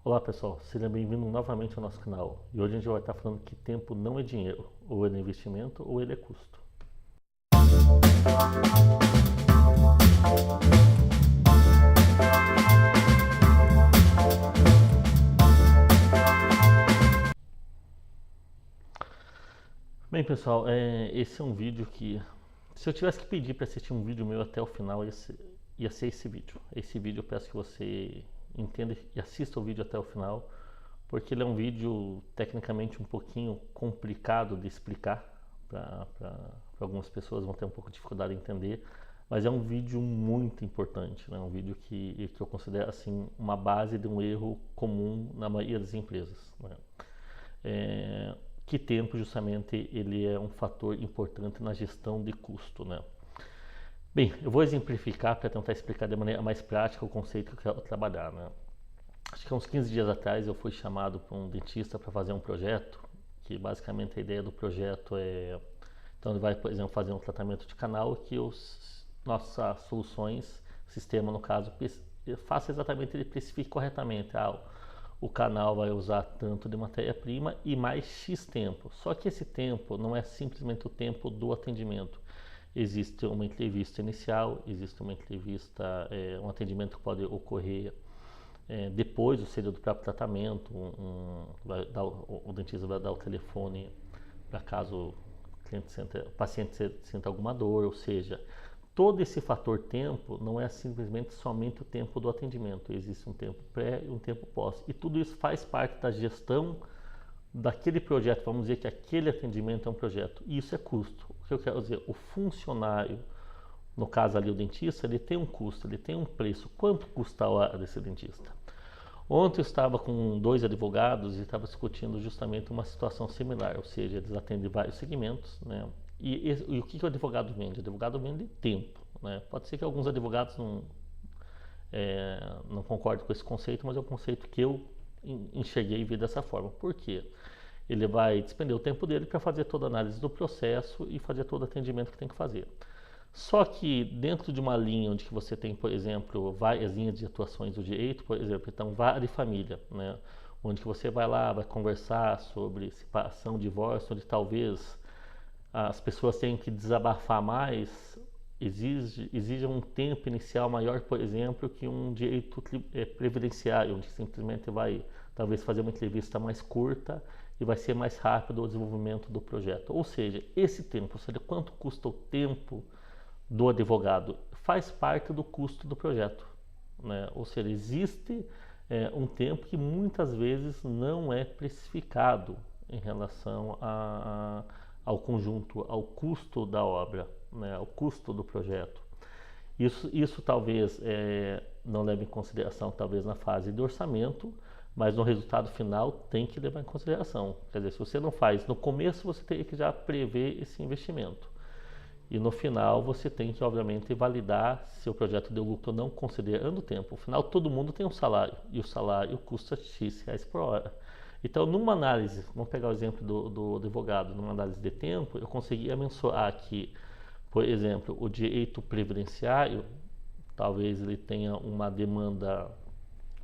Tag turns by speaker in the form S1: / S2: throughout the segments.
S1: Olá pessoal, seja bem-vindo novamente ao nosso canal. E hoje a gente vai estar falando que tempo não é dinheiro, ou ele é investimento ou ele é custo. Bem pessoal, esse é um vídeo que, se eu tivesse que pedir para assistir um vídeo meu até o final, ia ser esse vídeo. Esse vídeo eu peço que você entenda e assista o vídeo até o final, porque ele é um vídeo tecnicamente um pouquinho complicado de explicar, para algumas pessoas vão ter um pouco de dificuldade em entender, mas é um vídeo muito importante, né? Um vídeo que eu considero assim uma base de um erro comum na maioria das empresas, né? Que tempo justamente ele é um fator importante na gestão de custo, né? Bem, eu vou exemplificar para tentar explicar de maneira mais prática o conceito que eu quero trabalhar, né? Acho que há uns 15 dias atrás eu fui chamado por um dentista para fazer um projeto, que basicamente a ideia do projeto é, então ele vai, por exemplo, fazer um tratamento de canal que nossas soluções, sistema no caso, faça exatamente, ele especifique corretamente, o canal vai usar tanto de matéria-prima e mais X tempo. Só que esse tempo não é simplesmente o tempo do atendimento. Existe uma entrevista inicial, existe uma entrevista, um atendimento que pode ocorrer depois, ou seja, do próprio tratamento. O dentista vai dar o telefone para caso o paciente sinta alguma dor, ou seja, todo esse fator tempo não é simplesmente somente o tempo do atendimento, existe um tempo pré e um tempo pós, e tudo isso faz parte da gestão daquele projeto. Vamos dizer que aquele atendimento é um projeto, e isso é custo. O que eu quero dizer, o funcionário, no caso ali o dentista, ele tem um custo, ele tem um preço. Quanto custa a hora desse dentista? Ontem eu estava com dois advogados e estava discutindo justamente uma situação similar, ou seja, eles atendem vários segmentos, né? E o que o advogado vende? O advogado vende tempo, né? Pode ser que alguns advogados não concordem com esse conceito, mas é um conceito que eu enxerguei e vi dessa forma. Por quê? Ele vai despender o tempo dele para fazer toda a análise do processo e fazer todo o atendimento que tem que fazer. Só que dentro de uma linha onde você tem, por exemplo, várias linhas de atuações do direito, por exemplo, então vara de família, né? Onde que você vai lá, vai conversar sobre separação, divórcio, onde talvez as pessoas tenham que desabafar mais, exige um tempo inicial maior, por exemplo, que um direito previdenciário, onde simplesmente vai talvez fazer uma entrevista mais curta e vai ser mais rápido o desenvolvimento do projeto. Ou seja, esse tempo, ou seja, quanto custa o tempo do advogado, faz parte do custo do projeto, né? Ou seja, existe um tempo que muitas vezes não é precificado em relação ao conjunto, ao custo da obra, né? Ao custo do projeto. Isso talvez não leve em consideração, talvez na fase de orçamento, mas no resultado final tem que levar em consideração. Quer dizer, se você não faz no começo, você tem que já prever esse investimento. E no final você tem que, obviamente, validar se o projeto deu lucro ou não, considerando o tempo. No final, todo mundo tem um salário, e o salário custa X reais por hora. Então, numa análise, vamos pegar o exemplo do advogado, numa análise de tempo, eu conseguia mensurar que, por exemplo, o direito previdenciário, talvez ele tenha uma demanda,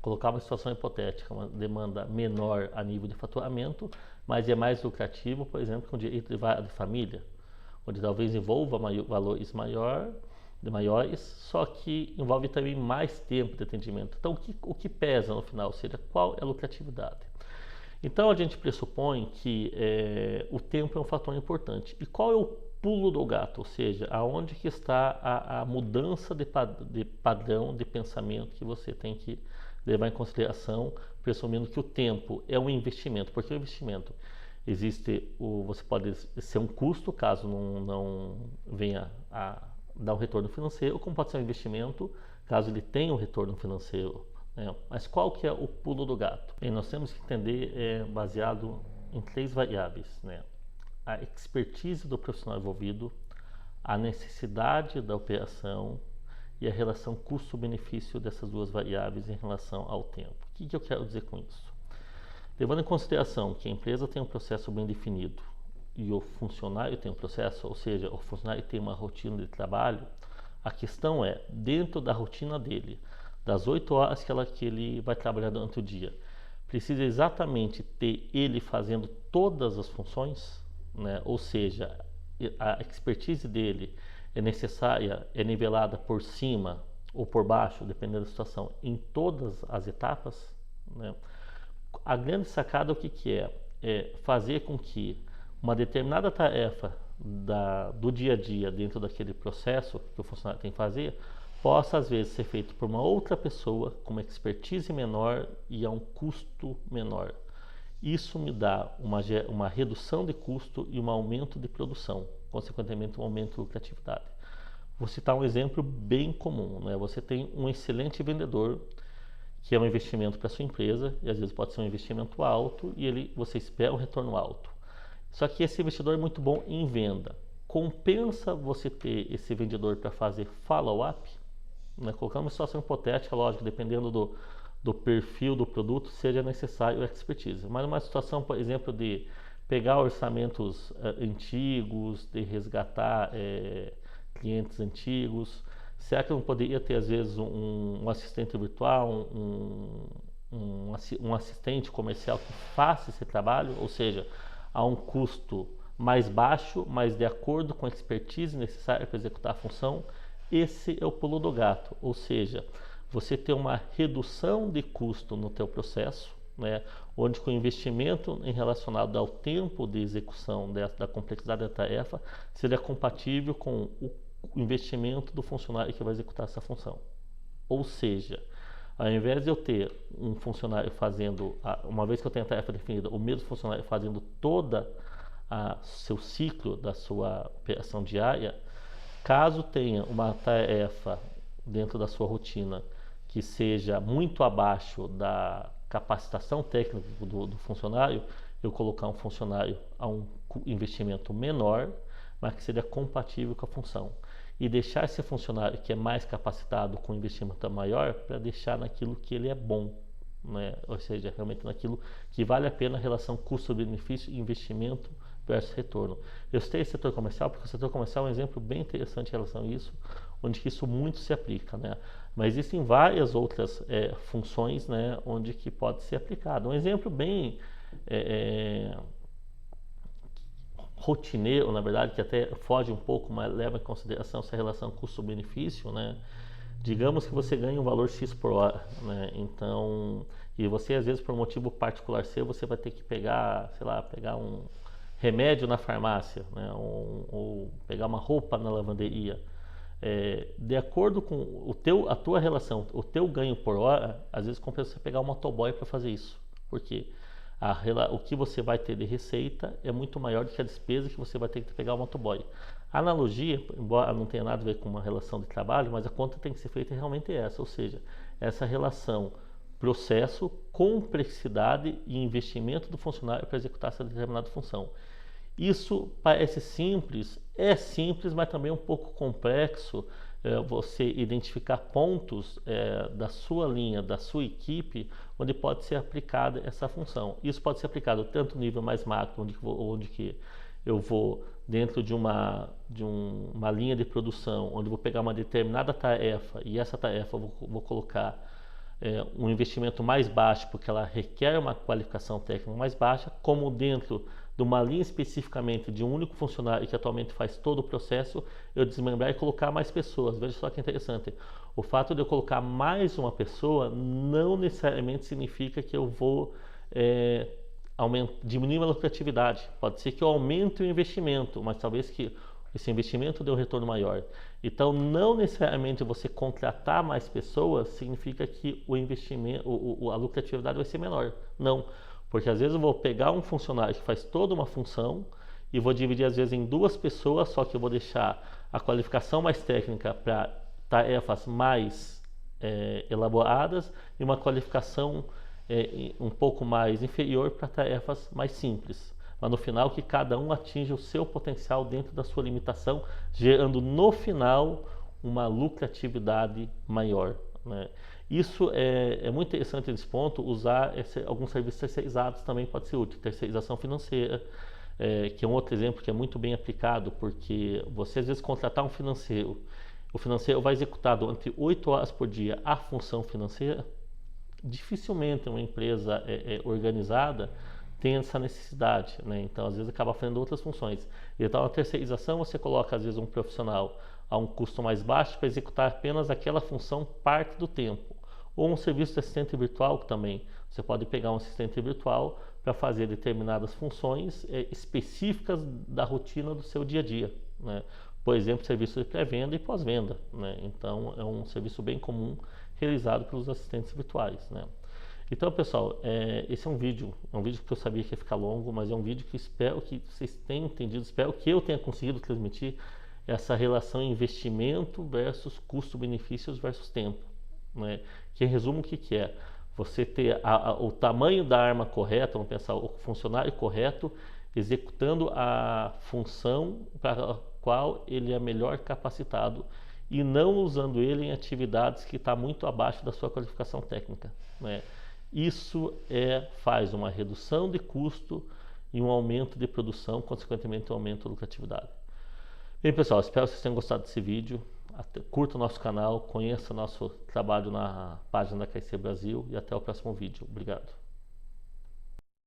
S1: colocar uma situação hipotética, uma demanda menor a nível de faturamento, mas é mais lucrativo, por exemplo, com o direito de vara de família, onde talvez envolva valores maiores, só que envolve também mais tempo de atendimento. Então, o que pesa no final, ou seja, qual é a lucratividade? Então, a gente pressupõe que o tempo é um fator importante. E qual é o pulo do gato? Ou seja, aonde que está a mudança de padrão de pensamento que você tem que levar em consideração, presumindo que o tempo é um investimento. Porque o investimento você pode ser um custo caso não venha a dar um retorno financeiro, como pode ser um investimento caso ele tenha um retorno financeiro, né? Mas qual que é o pulo do gato? Bem, nós temos que entender baseado em 3 variáveis, né? A expertise do profissional envolvido, a necessidade da operação e a relação custo-benefício dessas 2 variáveis em relação ao tempo. O que eu quero dizer com isso? Levando em consideração que a empresa tem um processo bem definido e o funcionário tem um processo, ou seja, o funcionário tem uma rotina de trabalho, a questão é, dentro da rotina dele, das 8 horas que ele vai trabalhar durante o dia, precisa exatamente ter ele fazendo todas as funções, né? Ou seja, a expertise dele é necessária, é nivelada por cima ou por baixo, dependendo da situação, em todas as etapas, né? A grande sacada o que é? É fazer com que uma determinada tarefa do dia a dia dentro daquele processo que o funcionário tem que fazer possa às vezes ser feito por uma outra pessoa com uma expertise menor e a um custo menor. Isso me dá uma redução de custo e um aumento de produção, consequentemente um aumento de lucratividade. Vou citar um exemplo bem comum, né? Você tem um excelente vendedor que é um investimento para a sua empresa e às vezes pode ser um investimento alto e você espera um retorno alto. Só que esse investidor é muito bom em venda. Compensa você ter esse vendedor para fazer follow-up, né? Colocando uma situação hipotética, lógico, dependendo do perfil do produto, seja necessário expertise. Mas uma situação, por exemplo, de pegar orçamentos antigos, de resgatar clientes antigos, será que não poderia ter às vezes um assistente virtual, um assistente comercial que faça esse trabalho, ou seja, a um custo mais baixo, mas de acordo com a expertise necessária para executar a função? Esse é o pulo do gato, ou seja, você ter uma redução de custo no teu processo, né, onde com o investimento relacionado ao tempo de execução da complexidade da tarefa seria compatível com o investimento do funcionário que vai executar essa função. Ou seja, ao invés de eu ter um funcionário fazendo, uma vez que eu tenho a tarefa definida, o mesmo funcionário fazendo toda seu ciclo da sua operação diária, caso tenha uma tarefa dentro da sua rotina que seja muito abaixo da capacitação técnica do funcionário, eu colocar um funcionário a um investimento menor, mas que seja compatível com a função. E deixar esse funcionário que é mais capacitado com investimento maior para deixar naquilo que ele é bom, né? Ou seja, realmente naquilo que vale a pena a relação custo-benefício, investimento versus retorno. Eu citei o setor comercial porque o setor comercial é um exemplo bem interessante em relação a isso, onde que isso muito se aplica, né? Mas existem várias outras funções, né, onde que pode ser aplicado. Um exemplo bem rotineiro, na verdade, que até foge um pouco, mas leva em consideração essa relação custo-benefício, né? Digamos que você ganha um valor X por hora, né? Então, e você às vezes por motivo particular seu, você vai ter que pegar, sei lá, pegar um remédio na farmácia, né? Ou pegar uma roupa na lavanderia. De acordo com a tua relação, o teu ganho por hora, às vezes compensa você pegar um motoboy para fazer isso. Por quê? O que você vai ter de receita é muito maior do que a despesa que você vai ter que pegar o motoboy. A analogia, embora não tenha nada a ver com uma relação de trabalho, mas a conta tem que ser feita realmente essa, ou seja, essa relação processo, complexidade e investimento do funcionário para executar essa determinada função. Isso parece simples, é simples, mas também um pouco complexo você identificar pontos da sua linha, da sua equipe, onde pode ser aplicada essa função. Isso pode ser aplicado tanto no nível mais macro, onde que eu vou dentro de uma linha de produção, onde eu vou pegar uma determinada tarefa e essa tarefa eu vou colocar um investimento mais baixo, porque ela requer uma qualificação técnica mais baixa, como dentro de uma linha especificamente de um único funcionário que atualmente faz todo o processo, eu desmembrar e colocar mais pessoas. Veja só que interessante, o fato de eu colocar mais uma pessoa não necessariamente significa que eu vou diminuir a lucratividade. Pode ser que eu aumente o investimento, mas talvez que esse investimento dê um retorno maior. Então, não necessariamente você contratar mais pessoas significa que o investimento, a lucratividade vai ser menor. Não, porque às vezes eu vou pegar um funcionário que faz toda uma função e vou dividir às vezes em duas pessoas, só que eu vou deixar a qualificação mais técnica para tarefas mais elaboradas e uma qualificação um pouco mais inferior para tarefas mais simples. Mas no final que cada um atinja o seu potencial dentro da sua limitação, gerando no final uma lucratividade maior, né? Isso é muito interessante nesse ponto, usar alguns serviços terceirizados também pode ser útil, terceirização financeira, que é um outro exemplo que é muito bem aplicado, porque você às vezes contratar um financeiro, o financeiro vai executar durante 8 horas por dia a função financeira, dificilmente uma empresa organizada tem essa necessidade, né? Então, às vezes, acaba fazendo outras funções. Então, a terceirização, você coloca, às vezes, um profissional a um custo mais baixo para executar apenas aquela função parte do tempo. Ou um serviço de assistente virtual também. Você pode pegar um assistente virtual para fazer determinadas funções específicas da rotina do seu dia a dia, né? Por exemplo, serviço de pré-venda e pós-venda, né? Então, é um serviço bem comum realizado pelos assistentes virtuais, né? Então, pessoal, esse é um vídeo que eu sabia que ia ficar longo, mas é um vídeo que espero que vocês tenham entendido, espero que eu tenha conseguido transmitir essa relação investimento versus custo-benefícios versus tempo, né? Que em resumo, o que é? Você ter o tamanho da arma correta, vamos pensar, o funcionário correto, executando a função para a qual ele é melhor capacitado e não usando ele em atividades que está muito abaixo da sua qualificação técnica, né? Isso faz uma redução de custo e um aumento de produção, consequentemente um aumento da lucratividade. Bem, pessoal, espero que vocês tenham gostado desse vídeo. Curta o nosso canal, conheça nosso trabalho na página da KC Brasil e até o próximo vídeo. Obrigado.